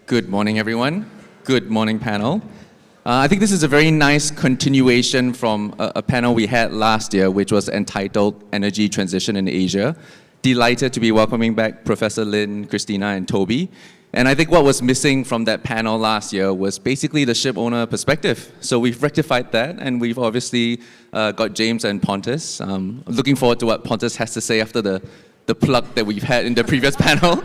Good morning, everyone. Good morning, panel. I think this is a very nice continuation from a panel we had last year, which was entitled Energy Transition in Asia. Delighted to be welcoming back Professor Lynn, Cristina, and Toby. And I think what was missing from that panel last year was basically the ship owner perspective. So we've rectified that, and we've obviously got James and Pontus. Looking forward to what Pontus has to say after the plug that we've had in the previous panel.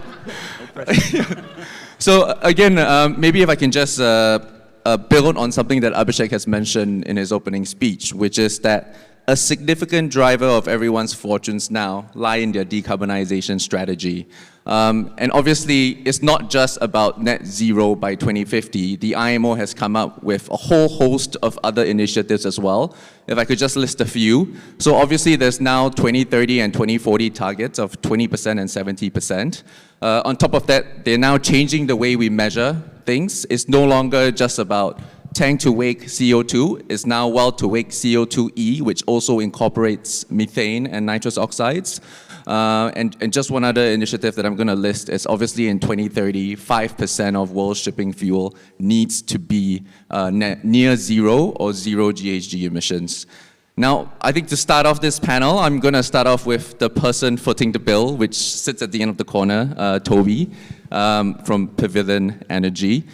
So again, maybe if I can just build on something that Abhishek has mentioned in his opening speech, which is that a significant driver of everyone's fortunes now lie in their decarbonization strategy. And obviously, it's not just about net zero by 2050. The IMO has come up with a whole host of other initiatives as well. If I could just list a few. So obviously, there's now 2030 and 2040 targets of 20% and 70%. On top of that, they're now changing the way we measure things. It's no longer just about tank to wake CO2. It's now well to wake CO2e, which also incorporates methane and nitrous oxides. And just one other initiative that I'm going to list is obviously in 2030, 5% of world shipping fuel needs to be near zero or zero GHG emissions. Now, I think to start off this panel, I'm going to start off with the person footing the bill, which sits at the end of the corner, Toby, from Pavilion Energy.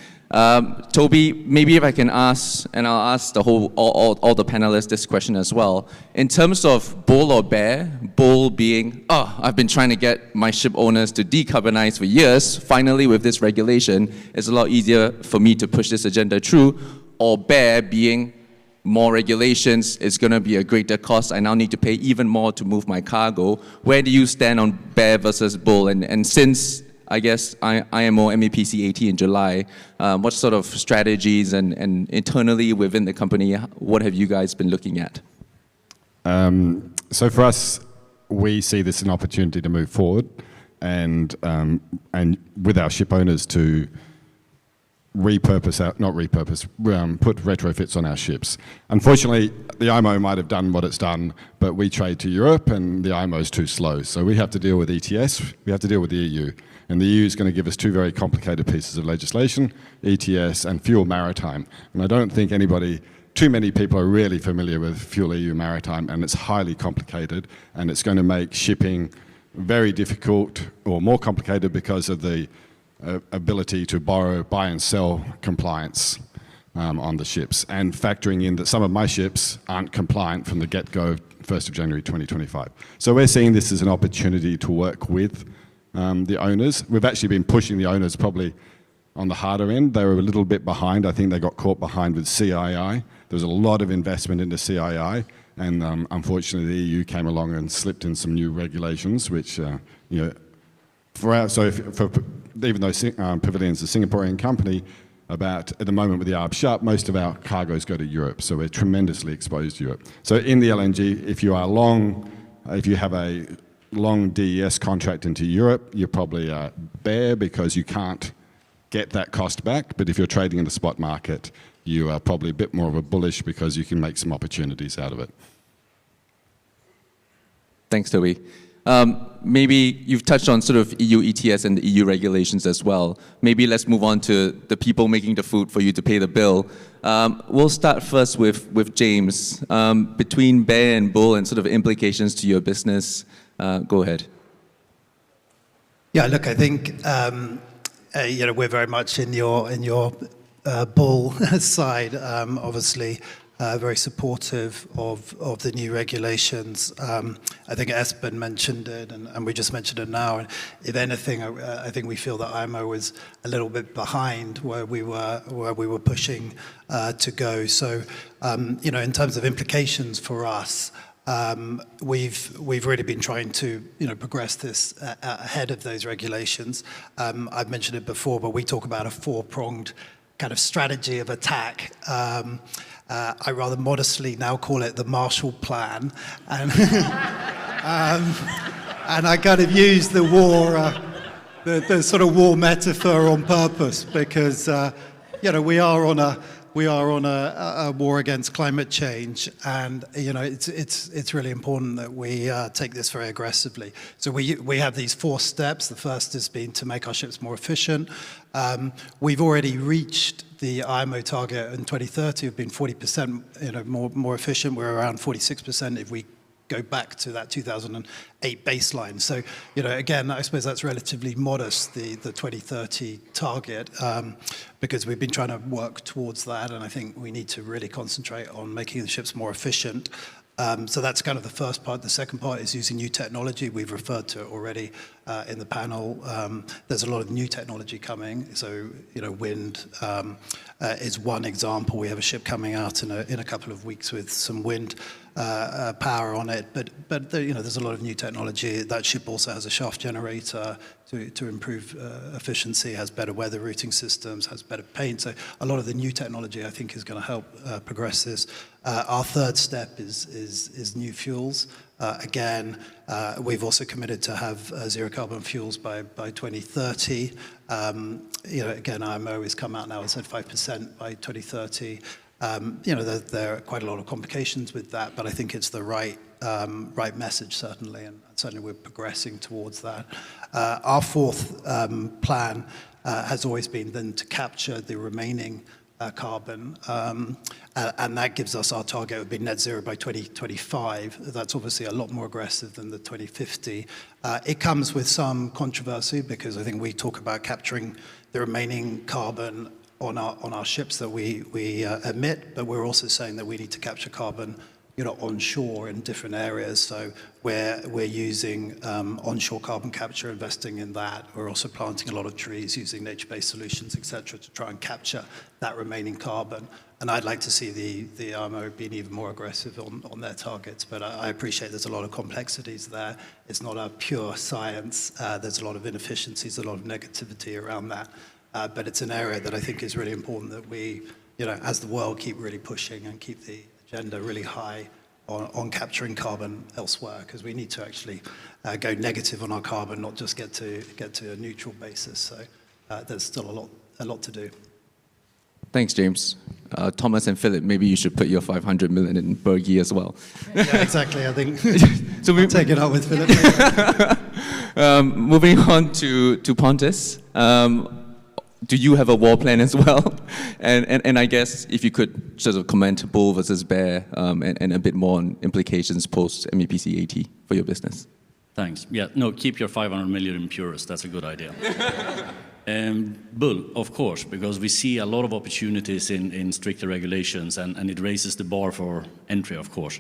Toby, maybe if I can ask, and I'll ask the all the panelists this question as well. In terms of bull or bear, bull being, I've been trying to get my ship owners to decarbonize for years. Finally, with this regulation, it's a lot easier for me to push this agenda through. Or bear being, more regulations is going to be a greater cost. I now need to pay even more to move my cargo. Where do you stand on bear versus bull? And since I guess IMO MEPC 80 in July, what sort of strategies and internally within the company, what have you guys been looking at? So for us, we see this as an opportunity to move forward and with our ship owners to put retrofits on our ships. Unfortunately, the IMO might have done what it's done, but we trade to Europe and the IMO is too slow. So we have to deal with ETS, we have to deal with the EU. And the EU is going to give us two very complicated pieces of legislation, ETS and Fuel Maritime. And I don't think too many people are really familiar with Fuel EU Maritime, and it's highly complicated, and it's going to make shipping very difficult or more complicated because of the ability to borrow, buy and sell compliance on the ships, and factoring in that some of my ships aren't compliant from the get-go 1st of January 2025. So we're seeing this as an opportunity to work with the owners. We've actually been pushing the owners probably on the harder end. They were a little bit behind. I think they got caught behind with CII. There was a lot of investment into CII, and unfortunately the EU came along and slipped in some new regulations, which even though Pavilion's a Singaporean company, at the moment with the ARB shut, most of our cargoes go to Europe, so we're tremendously exposed to Europe. So in the LNG, if you have a long DES contract into Europe, you're probably a bear because you can't get that cost back, but if you're trading in the spot market, you are probably a bit more of a bullish because you can make some opportunities out of it. Thanks, Toby. Maybe you've touched on sort of EU ETS and the EU regulations as well. Maybe let's move on to the people making the food for you to pay the bill. We'll start first with James. Between bear and bull and sort of implications to your business, go ahead. Yeah, look, I think we're very much in your bull side, obviously. Very supportive of the new regulations. I think Espen mentioned it, and we just mentioned it now. And if anything, I think we feel that IMO was a little bit behind where we were pushing to go. So, in terms of implications for us, we've really been trying to progress this ahead of those regulations. I've mentioned it before, but we talk about a four-pronged kind of strategy of attack. I rather modestly now call it the Marshall Plan, and and I kind of use the war, the sort of war metaphor on purpose because we are on a we are on a war against climate change, and it's really important that we take this very aggressively. So we have these 4 steps. The first has been to make our ships more efficient. We've already reached the IMO target in 2030. We've been 40% more efficient. We're around 46% if we go back to that 2008 baseline. So, again, I suppose that's relatively modest, the 2030 target, because we've been trying to work towards that, and I think we need to really concentrate on making the ships more efficient. So that's kind of the first part. The second part is using new technology. We've referred to it already in the panel. There's a lot of new technology coming. So, wind is one example. We have a ship coming out in a couple of weeks with some wind power on it. But there's a lot of new technology. That ship also has a shaft generator to improve efficiency, has better weather routing systems, has better paint. So a lot of the new technology, I think, is going to help progress this. Our third step is new fuels. Again, we've also committed to have zero carbon fuels by 2030. Again, IMO has come out now and said 5% by 2030. There are quite a lot of complications with that, but I think it's the right message, certainly, and certainly we're progressing towards that. Our fourth plan has always been then to capture the remaining carbon, and that gives us our target would be net zero by 2025. That's obviously a lot more aggressive than the 2050. It comes with some controversy because I think we talk about capturing the remaining carbon on our ships that we emit, but we're also saying that we need to capture carbon onshore in different areas. So we're using onshore carbon capture, investing in that. We're also planting a lot of trees, using nature-based solutions, etc., to try and capture that remaining carbon. And I'd like to see the IMO being even more aggressive on their targets. But I appreciate there's a lot of complexities there. It's not a pure science. There's a lot of inefficiencies, a lot of negativity around that. But it's an area that I think is really important that we, as the world, keep really pushing and keep the agenda really high on capturing carbon elsewhere, because we need to actually go negative on our carbon, not just get to a neutral basis. So there's still a lot to do. Thanks, James. Thomas and Philip, maybe you should put your 500 million in Berge as well. Yeah, exactly. I think so we'll take it up with Philip. Moving on to Pontus. Do you have a war plan as well? And I guess if you could sort of comment bull versus bear and a bit more on implications post MEPC 80 for your business. Thanks. Yeah, no, keep your 500 million in Purus. That's a good idea. Bull, of course, because we see a lot of opportunities in stricter regulations, and it raises the bar for entry, of course.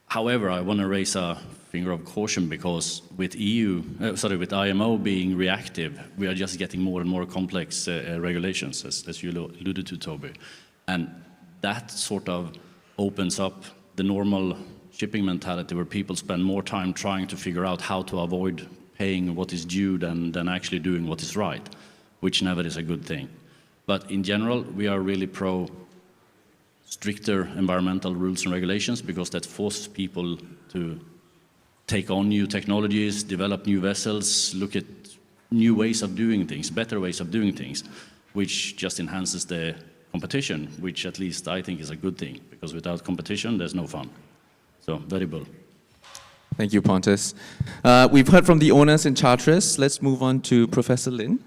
However, I want to raise a finger of caution because with with IMO being reactive, we are just getting more and more complex regulations, as you alluded to, Toby. And that sort of opens up the normal shipping mentality where people spend more time trying to figure out how to avoid paying what is due than actually doing what is right, which never is a good thing. But in general, we are really pro stricter environmental rules and regulations because that forces people to take on new technologies, develop new vessels, look at new ways of doing things, better ways of doing things, which just enhances the competition, which at least I think is a good thing, because without competition, there's no fun. So, very bull. Thank you, Pontus. We've heard from the owners and charterers. Let's move on to Professor Lynn.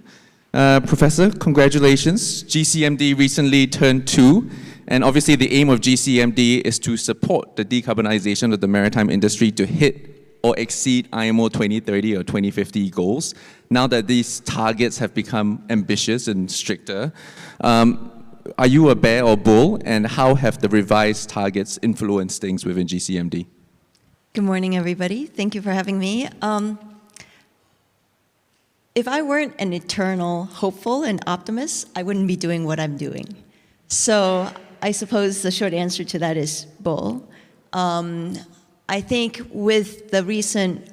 Professor, congratulations. GCMD recently turned 2. And obviously, the aim of GCMD is to support the decarbonization of the maritime industry to hit or exceed IMO 2030 or 2050 goals. Now that these targets have become ambitious and stricter, are you a bear or bull? And how have the revised targets influenced things within GCMD? Good morning, everybody. Thank you for having me. If I weren't an eternal hopeful and optimist, I wouldn't be doing what I'm doing. So I suppose the short answer to that is bull. I think with the recent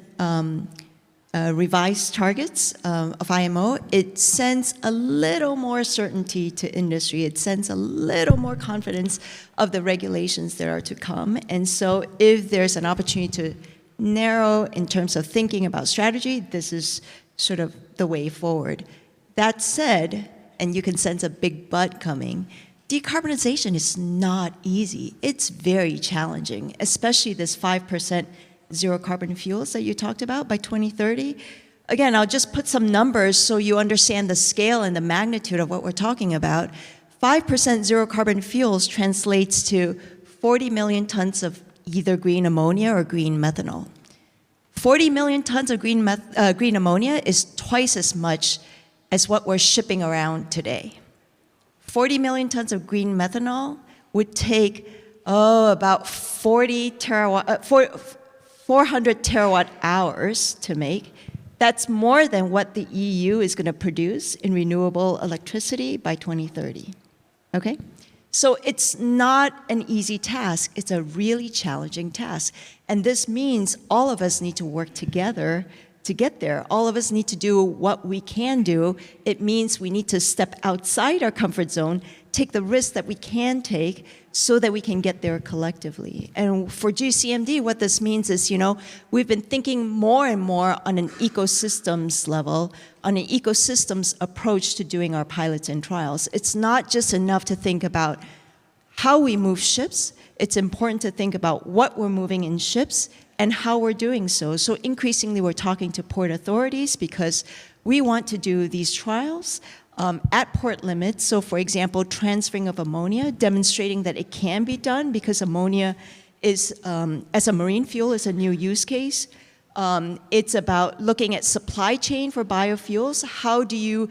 revised targets of IMO, it sends a little more certainty to industry. It sends a little more confidence of the regulations that are to come. And so if there's an opportunity to narrow in terms of thinking about strategy, this is sort of the way forward. That said, and you can sense a big but coming, decarbonization is not easy. It's very challenging, especially this 5% zero carbon fuels that you talked about by 2030. Again, I'll just put some numbers so you understand the scale and the magnitude of what we're talking about. 5% zero carbon fuels translates to 40 million tons of either green ammonia or green methanol. 40 million tons of green ammonia is twice as much as what we're shipping around today. 40 million tons of green methanol would take, about 400 terawatt hours to make. That's more than what the EU is going to produce in renewable electricity by 2030. Okay? So it's not an easy task. It's a really challenging task. And this means all of us need to work together to get there. All of us need to do what we can do. It means we need to step outside our comfort zone, take the risks that we can take so that we can get there collectively. And for GCMD, what this means is, we've been thinking more and more on an ecosystems level, on an ecosystems approach to doing our pilots and trials. It's not just enough to think about how we move ships. It's important to think about what we're moving in ships and how we're doing so. So increasingly, we're talking to port authorities because we want to do these trials at port limits. So for example, transferring of ammonia, demonstrating that it can be done because ammonia is, as a marine fuel, is a new use case. It's about looking at supply chain for biofuels. How do you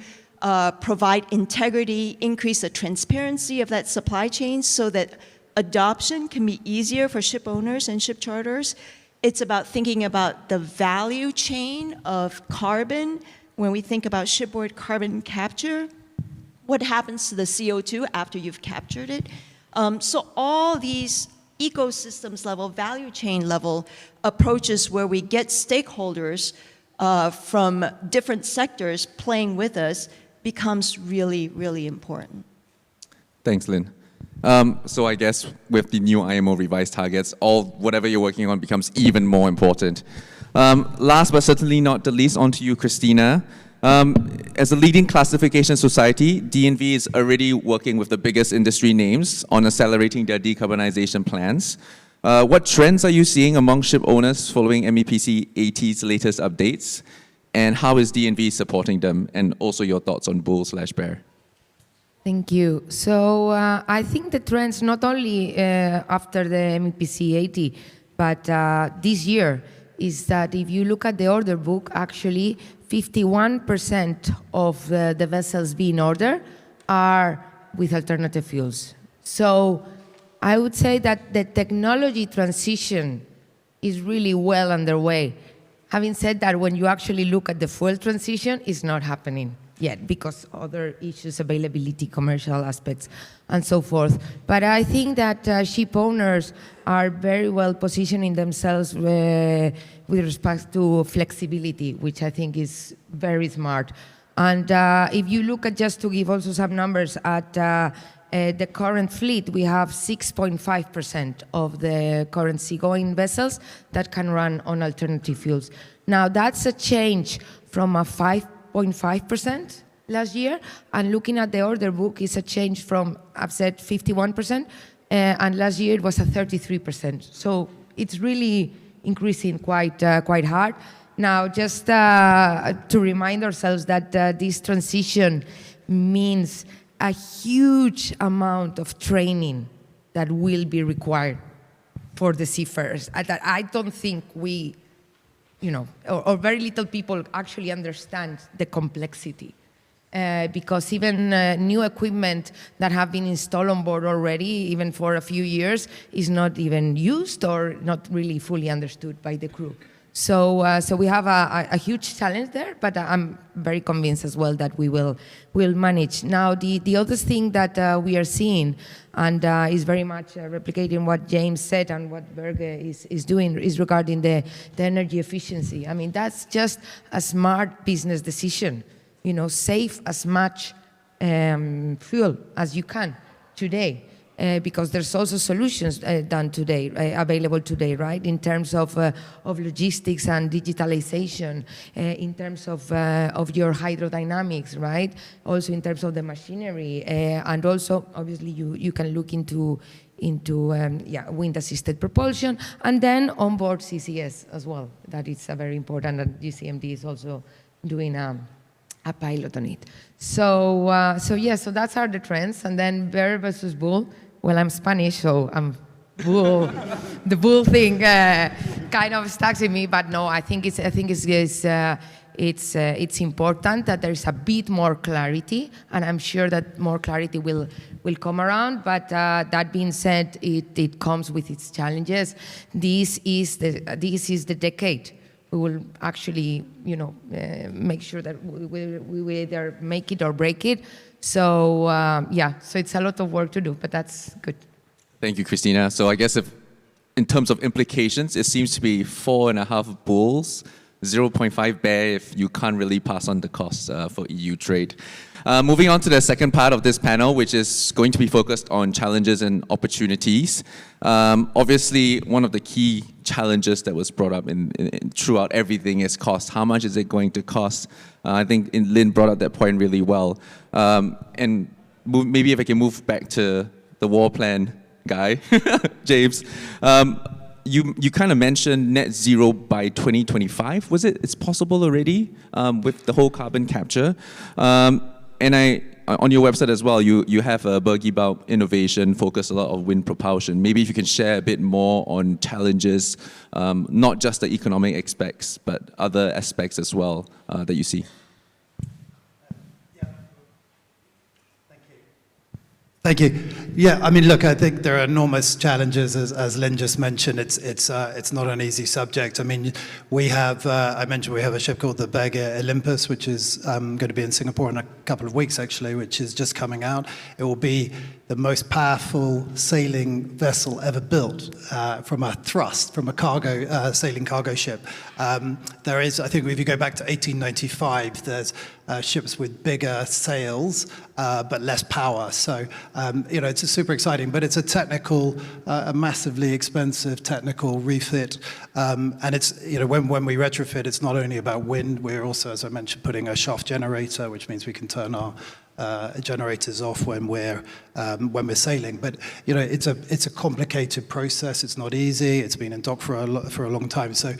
provide integrity, increase the transparency of that supply chain so that adoption can be easier for ship owners and ship charters? It's about thinking about the value chain of carbon when we think about shipboard carbon capture. What happens to the CO2 after you've captured it? So all these ecosystems level, value chain level approaches where we get stakeholders from different sectors playing with us becomes really, really important. Thanks, Lynn. So I guess with the new IMO revised targets, whatever you're working on becomes even more important. Last but certainly not the least, on to you, Cristina. As a leading classification society, DNV is already working with the biggest industry names on accelerating their decarbonization plans. What trends are you seeing among ship owners following MEPC 80's latest updates? And how is DNV supporting them? And also your thoughts on bull/bear. Thank you. So I think the trends not only after the MEPC 80, but this year is that if you look at the order book, actually 51% of the vessels being ordered are with alternative fuels. So I would say that the technology transition is really well underway. Having said that, when you actually look at the fuel transition, it's not happening yet because other issues, availability, commercial aspects, and so forth. But I think that ship owners are very well positioning themselves with respect to flexibility, which I think is very smart. And if you look at, just to give also some numbers, at the current fleet, we have 6.5% of the current seagoing vessels that can run on alternative fuels. Now, that's a change from a 5.5% last year, and looking at the order book is a change from, I've said, 51%, and last year it was a 33%. So it's really increasing quite hard. Now, just to remind ourselves that this transition means a huge amount of training that will be required for the seafarers. That I don't think we, or very little people actually understand the complexity. Because even new equipment that have been installed on board already, even for a few years, is not even used or not really fully understood by the crew. So we have a huge challenge there, but I'm very convinced as well that we'll manage. Now, the other thing that we are seeing, and is very much replicating what James said and what Berg is doing, is regarding the energy efficiency. I mean, that's just a smart business decision. Save as much fuel as you can today. because there's also solutions done today, available today, right? In terms of logistics and digitalization, in terms of your hydrodynamics, right? Also in terms of the machinery, and also obviously you can look into wind-assisted propulsion, and then onboard CCS as well. That is very important, and GCMD is also doing a pilot on it. So that's are the trends, and then bear versus bull. Well, I'm Spanish, so I'm bull. The bull thing kind of stuck in me, but no, I think it's important that there is a bit more clarity, and I'm sure that more clarity will come around. But that being said, it comes with its challenges. This is the decade. We will actually, make sure that we either make it or break it. So so it's a lot of work to do, but that's good. Thank you, Cristina. So I guess in terms of implications, it seems to be 4.5 bulls, 0.5 bear if you can't really pass on the costs for EU trade. Moving on to the second part of this panel, which is going to be focused on challenges and opportunities. Obviously, one of the key challenges that was brought up throughout everything is cost. How much is it going to cost? I think Lynn brought up that point really well. Maybe if I can move back to the war plan guy, James. You kind of mentioned net zero by 2025. Was it? It's possible already with the whole carbon capture. And on your website as well, you have a Berge about innovation, focus a lot on wind propulsion. Maybe if you can share a bit more on challenges, not just the economic aspects, but other aspects as well that you see. Thank you. Yeah, I mean, look, I think there are enormous challenges, as Lynn just mentioned. It's not an easy subject. I mean, we have, I mentioned we have a ship called the Berg Olympus, which is going to be in Singapore in a couple of weeks, actually, which is just coming out. It will be the most powerful sailing vessel ever built from a sailing cargo ship. There is, I think if you go back to 1895, there's ships with bigger sails, but less power. So, it's super exciting, but it's a massively expensive technical refit. And it's, when we retrofit, it's not only about wind, we're also, as I mentioned, putting a shaft generator, which means we can turn our generators off when we're sailing. But it's a complicated process. It's not easy. It's been in dock for a long time. So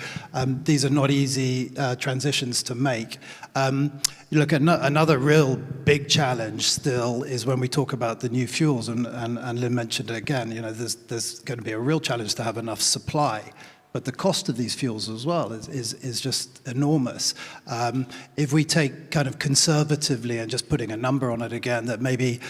these are not easy transitions to make. Look, another real big challenge still is when we talk about the new fuels, and Lynn mentioned it again. There's going to be a real challenge to have enough supply. But the cost of these fuels as well is just enormous. If we take kind of conservatively and just putting a number on it again, that maybe,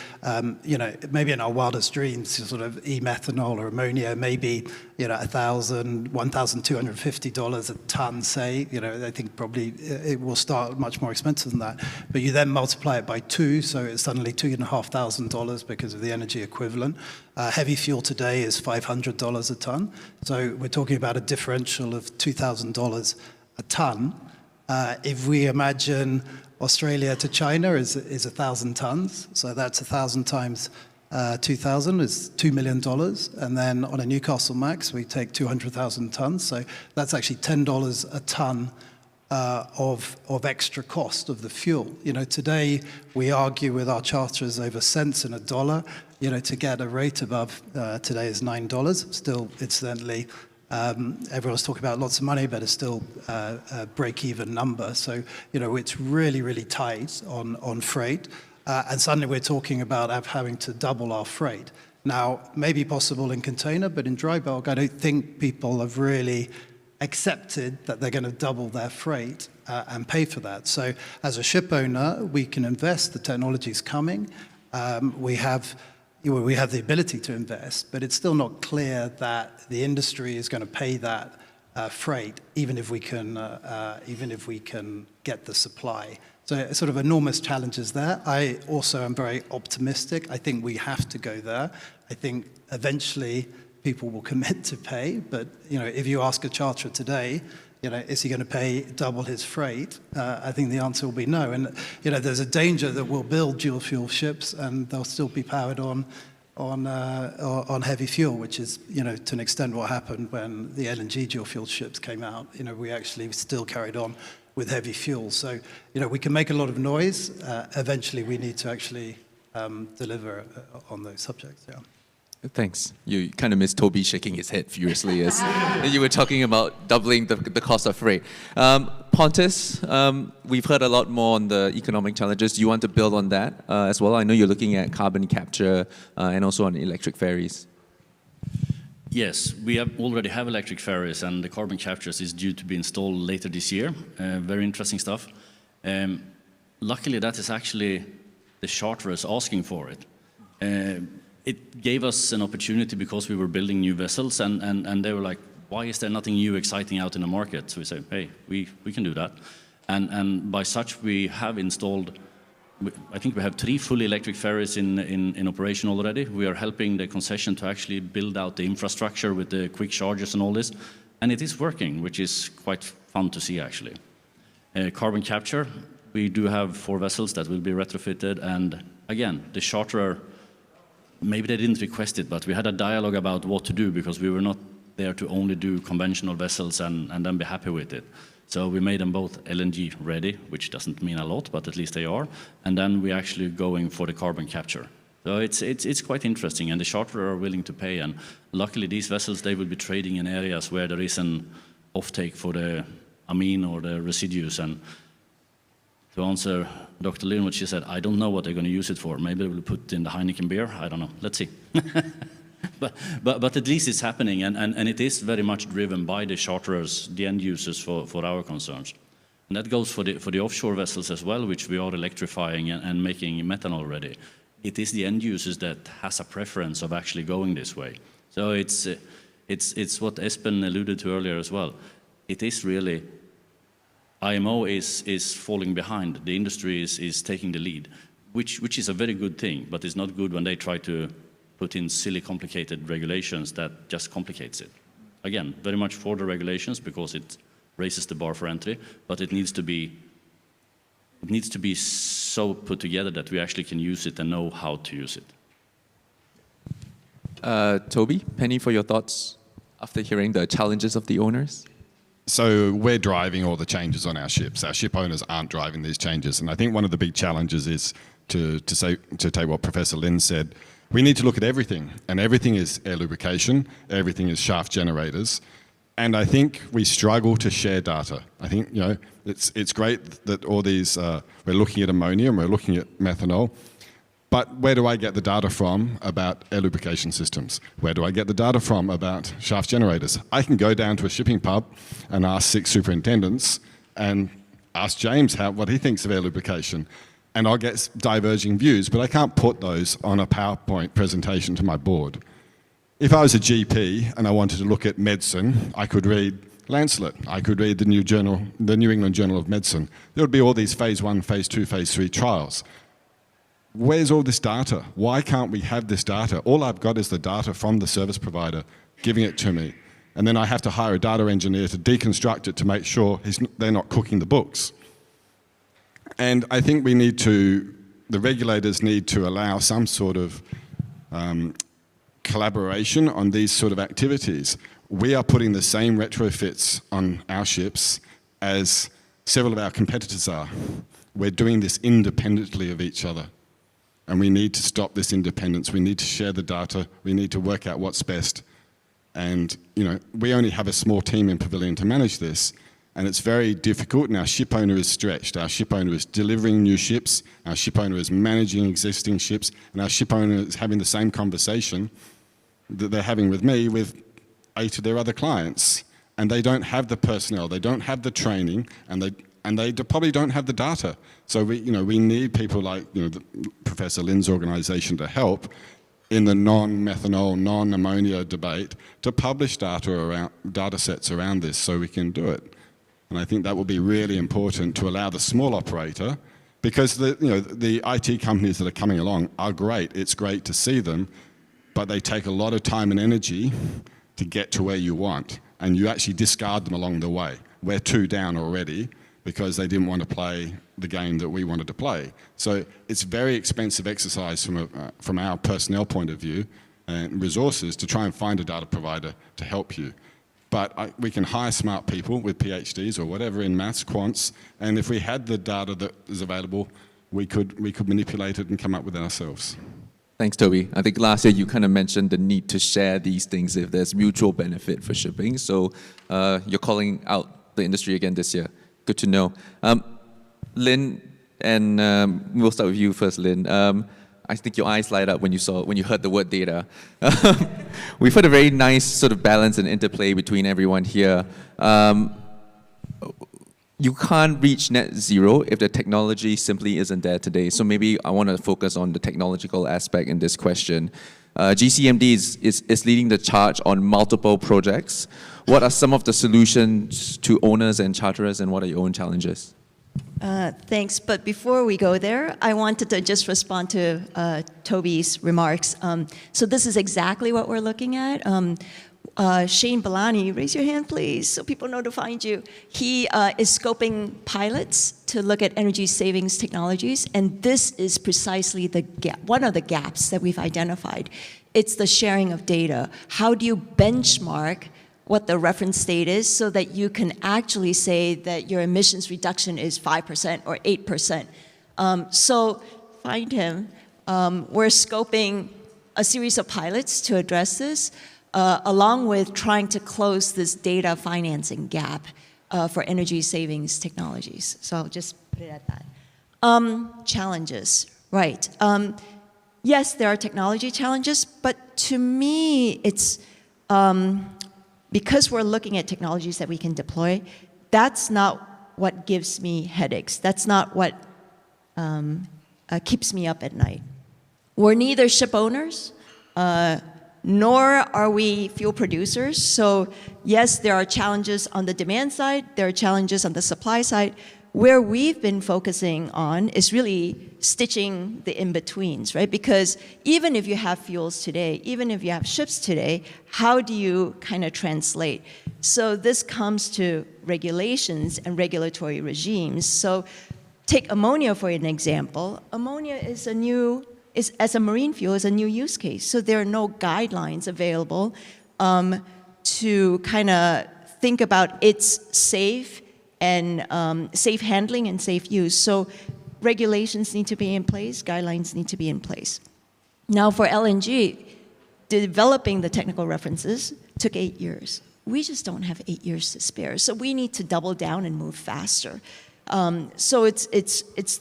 maybe in our wildest dreams, sort of e-methanol or ammonia, maybe, $1,250 a ton, say. I think probably it will start much more expensive than that. But you then multiply it by 2, so it's suddenly $2,500 because of the energy equivalent. Heavy fuel today is $500 a ton. So we're talking about a differential of $2,000 a ton. If we imagine Australia to China is 1,000 tons, so that's 1,000 times 2,000 is $2 million. And then on a Newcastle Max, we take 200,000 tons. So that's actually $10 a ton of extra cost of the fuel. Today we argue with our charterers over cents and a dollar. To get a rate above today is $9. Still, incidentally, everyone's talking about lots of money, but it's still a break-even number. So, it's really, really tight on freight. And suddenly we're talking about having to double our freight. Now, maybe possible in container, but in dry bulk, I don't think people have really accepted that they're going to double their freight and pay for that. So as a ship owner, we can invest. The technology's coming. We have the ability to invest, but it's still not clear that the industry is going to pay that freight, even if we can get the supply. So sort of enormous challenges there. I also am very optimistic. I think we have to go there. I think eventually people will commit to pay, but if you ask a charterer today, is he going to pay double his freight? I think the answer will be no. And there's a danger that we'll build dual fuel ships and they'll still be powered on on heavy fuel, which is, to an extent what happened when the LNG dual fuel ships came out. We actually still carried on with heavy fuel. So, we can make a lot of noise. Eventually, we need to actually deliver on those subjects. Yeah. Thanks. You kind of missed Toby shaking his head furiously as you were talking about doubling the cost of freight. Pontus, we've heard a lot more on the economic challenges. Do you want to build on that as well? I know you're looking at carbon capture and also on electric ferries. Yes, we already have electric ferries, and the carbon captures is due to be installed later this year. Very interesting stuff. Luckily, that is actually the charterers asking for it. It gave us an opportunity because we were building new vessels, and they were like, why is there nothing new, exciting out in the market? So we say, hey, we can do that. And by such, we have installed, I think we have 3 fully electric ferries in operation already. We are helping the concession to actually build out the infrastructure with the quick chargers and all this. And it is working, which is quite fun to see, actually. Carbon capture, we do have 4 vessels that will be retrofitted. And again, the charterer, maybe they didn't request it, but we had a dialogue about what to do because we were not there to only do conventional vessels and then be happy with it. So we made them both LNG ready, which doesn't mean a lot, but at least they are. And then we're actually going for the carbon capture. So it's quite interesting, and the charterer are willing to pay. And luckily, these vessels, they will be trading in areas where there is an offtake for the amine or the residues. And to answer Dr. Lynn, what she said, I don't know what they're going to use it for. Maybe they will put it in the Heineken beer. I don't know. Let's see. But at least it's happening, and it is very much driven by the charterers, the end users for our concerns. And that goes for the offshore vessels as well, which we are electrifying and making methanol ready. It is the end users that has a preference of actually going this way. So it's what Espen alluded to earlier as well. It is really, IMO is falling behind. The industry is taking the lead, which is a very good thing, but it's not good when they try to put in silly, complicated regulations that just complicates it. Again, very much for the regulations because it raises the bar for entry, but it needs to be so put together that we actually can use it and know how to use it. Toby, Penny, for your thoughts after hearing the challenges of the owners? So we're driving all the changes on our ships. Our ship owners aren't driving these changes. And I think one of the big challenges is to take what Professor Lynn said. We need to look at everything, and everything is air lubrication, everything is shaft generators. And I think we struggle to share data. I think, it's great that all these, we're looking at ammonia and we're looking at methanol, but where do I get the data from about air lubrication systems? Where do I get the data from about shaft generators? I can go down to a shipping pub and ask 6 superintendents and ask James what he thinks of air lubrication. And I'll get diverging views, but I can't put those on a PowerPoint presentation to my board. If I was a GP and I wanted to look at medicine, I could read Lancelet. I could read the New England Journal of Medicine. There would be all these phase 1, phase 2, phase 3 trials. Where's all this data? Why can't we have this data? All I've got is the data from the service provider giving it to me. And then I have to hire a data engineer to deconstruct it to make sure they're not cooking the books. And I think the regulators need to allow some sort of collaboration on these sort of activities. We are putting the same retrofits on our ships as several of our competitors are. We're doing this independently of each other. And we need to stop this independence. We need to share the data. We need to work out what's best. And, we only have a small team in Pavilion to manage this. And it's very difficult, and our ship owner is stretched. Our ship owner is delivering new ships, our ship owner is managing existing ships, and our ship owner is having the same conversation that they're having with me with 8 of their other clients. And they don't have the personnel, they don't have the training, and they probably don't have the data. So we need people like Professor Lynn's organization to help in the non-methanol, non-ammonia debate to publish data sets around this so we can do it. And I think that will be really important to allow the small operator, because the IT companies that are coming along are great. It's great to see them, but they take a lot of time and energy to get to where you want, and you actually discard them along the way. We're 2 down already because they didn't want to play the game that we wanted to play. So it's very expensive exercise from our personnel point of view and resources to try and find a data provider to help you. But we can hire smart people with PhDs or whatever in maths, quants, and if we had the data that is available, we could manipulate it and come up with it ourselves. Thanks, Toby. I think last year you kind of mentioned the need to share these things if there's mutual benefit for shipping. So you're calling out the industry again this year. Good to know. Lynn, and we'll start with you first, Lynn. I think your eyes light up when you heard the word data. We've had a very nice sort of balance and interplay between everyone here. You can't reach net zero if the technology simply isn't there today. So maybe I want to focus on the technological aspect in this question. GCMD is leading the charge on multiple projects. What are some of the solutions to owners and charterers, and what are your own challenges? Thanks, but before we go there, I wanted to just respond to Toby's remarks. So this is exactly what we're looking at. Shane Bellani, raise your hand please, so people know to find you. He is scoping pilots to look at energy savings technologies, and this is precisely the gap, one of the gaps that we've identified. It's the sharing of data. How do you benchmark what the reference state is so that you can actually say that your emissions reduction is 5% or 8%? So find him. We're scoping a series of pilots to address this, along with trying to close this data financing gap for energy savings technologies. So I'll just put it at that. Challenges, right. Yes, there are technology challenges, but to me, it's because we're looking at technologies that we can deploy, that's not what gives me headaches. That's not what keeps me up at night. We're neither ship owners, nor are we fuel producers. So yes, there are challenges on the demand side, there are challenges on the supply side. Where we've been focusing on is really stitching the in-betweens, right? Because even if you have fuels today, even if you have ships today, how do you kind of translate? So this comes to regulations and regulatory regimes. So take ammonia for an example. Ammonia is as a marine fuel, is a new use case. So there are no guidelines available to kind of think about its safe and safe handling and safe use. So regulations need to be in place, guidelines need to be in place. Now for LNG, developing the technical references took 8 years. We just don't have 8 years to spare. So we need to double down and move faster. So it's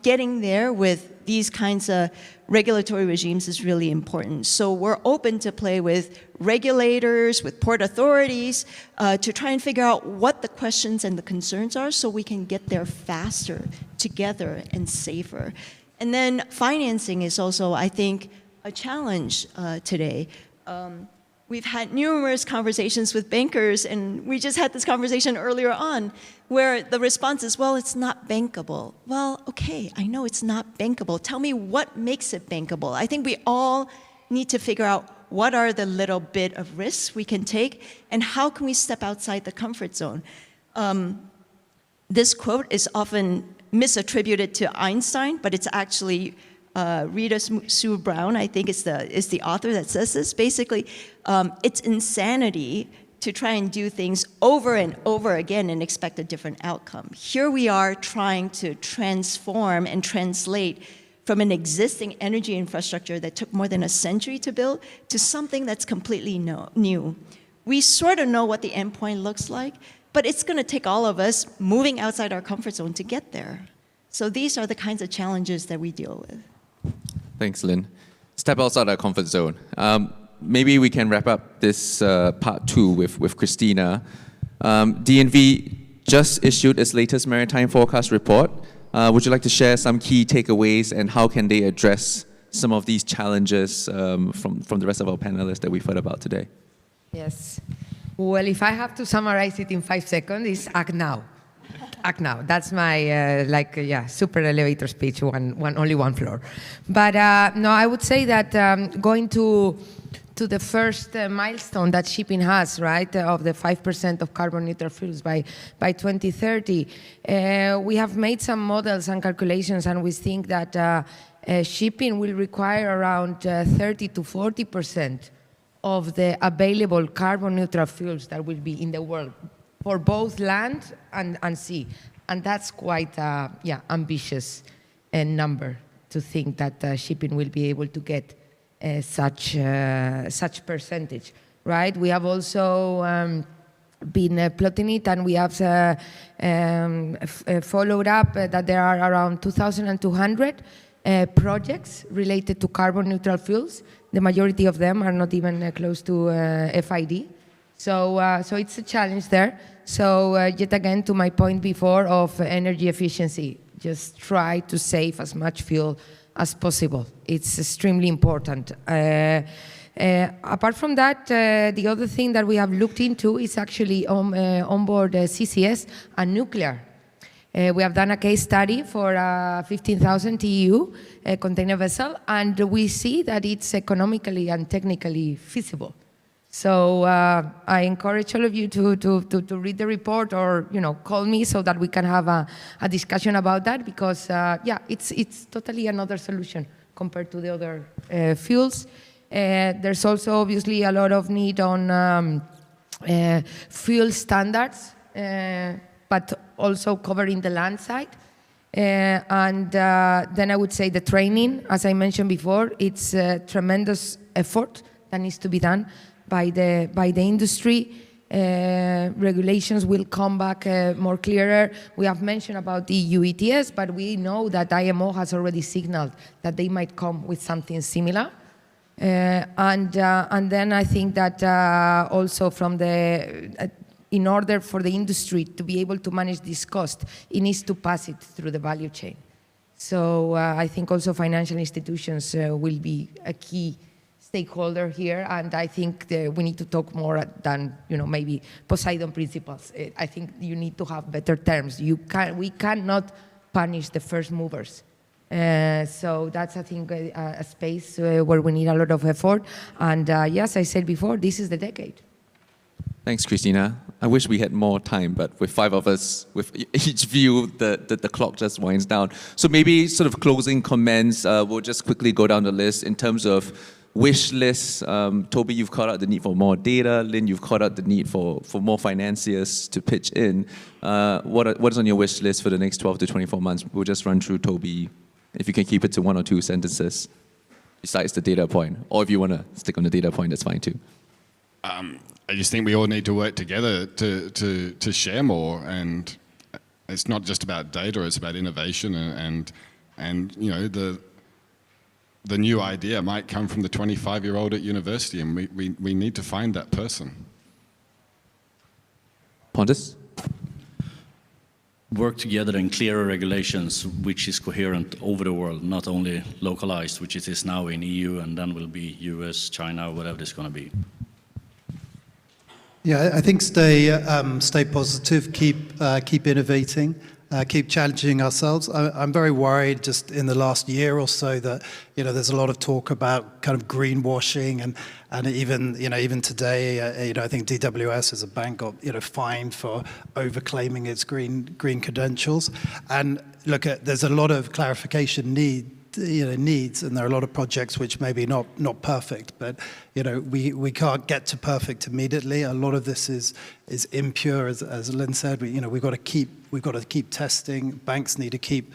getting there with these kinds of regulatory regimes is really important. So we're open to play with regulators, with port authorities, to try and figure out what the questions and the concerns are so we can get there faster, together, and safer. And then financing is also, I think, a challenge today. We've had numerous conversations with bankers, and we just had this conversation earlier on, where the response is, well, it's not bankable. Well, okay, I know it's not bankable. Tell me what makes it bankable. I think we all need to figure out what are the little bit of risks we can take, and how can we step outside the comfort zone. This quote is often misattributed to Einstein, but it's actually Rita Sue Brown, I think is the author that says this. Basically, it's insanity to try and do things over and over again and expect a different outcome. Here we are trying to transform and translate from an existing energy infrastructure that took more than a century to build to something that's completely new. We sort of know what the endpoint looks like, but it's going to take all of us moving outside our comfort zone to get there. So these are the kinds of challenges that we deal with. Thanks, Lynn. Step outside our comfort zone. Maybe we can wrap up this part 2 with Cristina. DNV just issued its latest maritime forecast report. Would you like to share some key takeaways and how can they address some of these challenges from the rest of our panelists that we've heard about today? Yes. Well, if I have to summarize it in 5 seconds, it's act now. Act now. That's my super elevator speech. Only one floor. But no, I would say that going to the first milestone that shipping has, right, of the 5% of carbon neutral fuels by 2030, we have made some models and calculations, and we think that shipping will require around 30 to 40% of the available carbon neutral fuels that will be in the world, for both land and sea. And that's quite ambitious number to think that shipping will be able to get such percentage, right? We have also been plotting it, and we have followed up that there are around 2,200 projects related to carbon neutral fuels. The majority of them are not even close to FID. So it's a challenge there. So yet again, to my point before of energy efficiency, just try to save as much fuel as possible. It's extremely important. Apart from that, the other thing that we have looked into is actually onboard CCS and nuclear. We have done a case study for a 15,000 TEU container vessel, and we see that it's economically and technically feasible. So I encourage all of you to read the report, or call me so that we can have a discussion about that, because it's totally another solution compared to the other fuels. There's also obviously a lot of need on fuel standards, but also covering the land side. And then I would say the training, as I mentioned before, it's a tremendous effort that needs to be done by the industry. Regulations will come back more clearer. We have mentioned about the EU ETS, but we know that IMO has already signaled that they might come with something similar. And then I think that also from in order for the industry to be able to manage this cost, it needs to pass it through the value chain. So I think also financial institutions will be a key stakeholder here, and I think we need to talk more than maybe Poseidon principles. I think you need to have better terms. We cannot punish the first movers. So that's, I think, a space where we need a lot of effort. And yes, I said before, this is the decade. Thanks, Cristina. I wish we had more time, but with 5 of us, with each view, the clock just winds down. So maybe sort of closing comments, we'll just quickly go down the list in terms of wish lists. Toby, you've called out the need for more data. Lynn, you've called out the need for more financiers to pitch in. What is on your wish list for the next 12 to 24 months? We'll just run through, Toby, if you can keep it to 1 or 2 sentences, besides the data point. Or if you want to stick on the data point, that's fine too. I just think we all need to work together to share more, and it's not just about data, it's about innovation, and the new idea might come from the 25-year-old at university, and we need to find that person. Pontus? Work together in clearer regulations, which is coherent over the world, not only localized, which it is now in EU, and then will be US, China, whatever it's going to be. Yeah, I think stay positive, keep innovating, keep challenging ourselves. I'm very worried just in the last year or so that there's a lot of talk about kind of greenwashing, and even today I think DWS as a bank got fined for overclaiming its green credentials. And look, there's a lot of clarification needs, and there are a lot of projects which maybe not perfect, but we can't get to perfect immediately. A lot of this is impure, as Lynn said. We've got to keep testing. Banks need to keep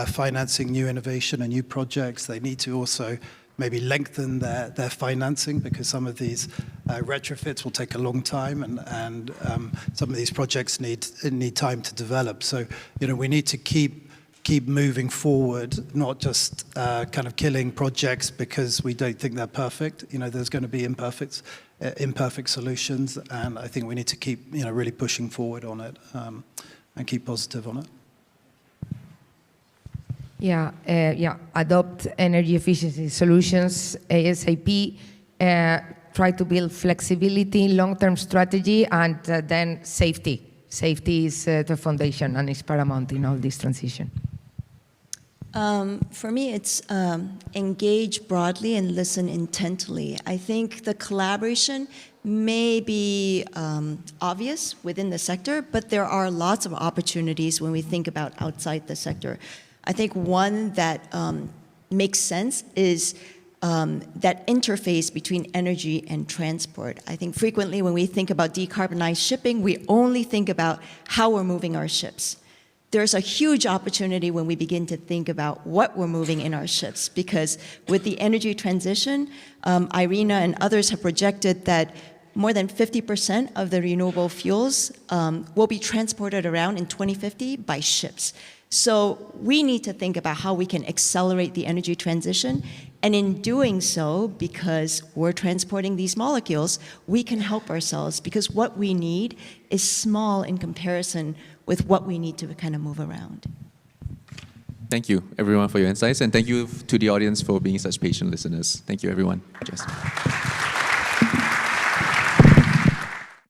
financing new innovation and new projects. They need to also maybe lengthen their financing, because some of these retrofits will take a long time, and some of these projects need time to develop. So we need to keep moving forward, not just kind of killing projects because we don't think they're perfect. There's going to be imperfect solutions, and I think we need to keep really pushing forward on it, and keep positive on it. Adopt energy efficiency solutions ASAP. Try to build flexibility, long-term strategy, and then safety. safety is the foundation and is paramount in all this transition. For me, it's engage broadly and listen intently. I think the collaboration may be obvious within the sector, but there are lots of opportunities when we think about outside the sector. I think one that makes sense is that interface between energy and transport. I think frequently when we think about decarbonized shipping, we only think about how we're moving our ships. There's a huge opportunity when we begin to think about what we're moving in our ships, because with the energy transition, Irina and others have projected that more than 50% of the renewable fuels will be transported around in 2050 by ships. So we need to think about how we can accelerate the energy transition. And in doing so, because we're transporting these molecules, we can help ourselves, because what we need is small in comparison with what we need to kind of move around. Thank you, everyone, for your insights, and thank you to the audience for being such patient listeners. Thank you, everyone. Cheers.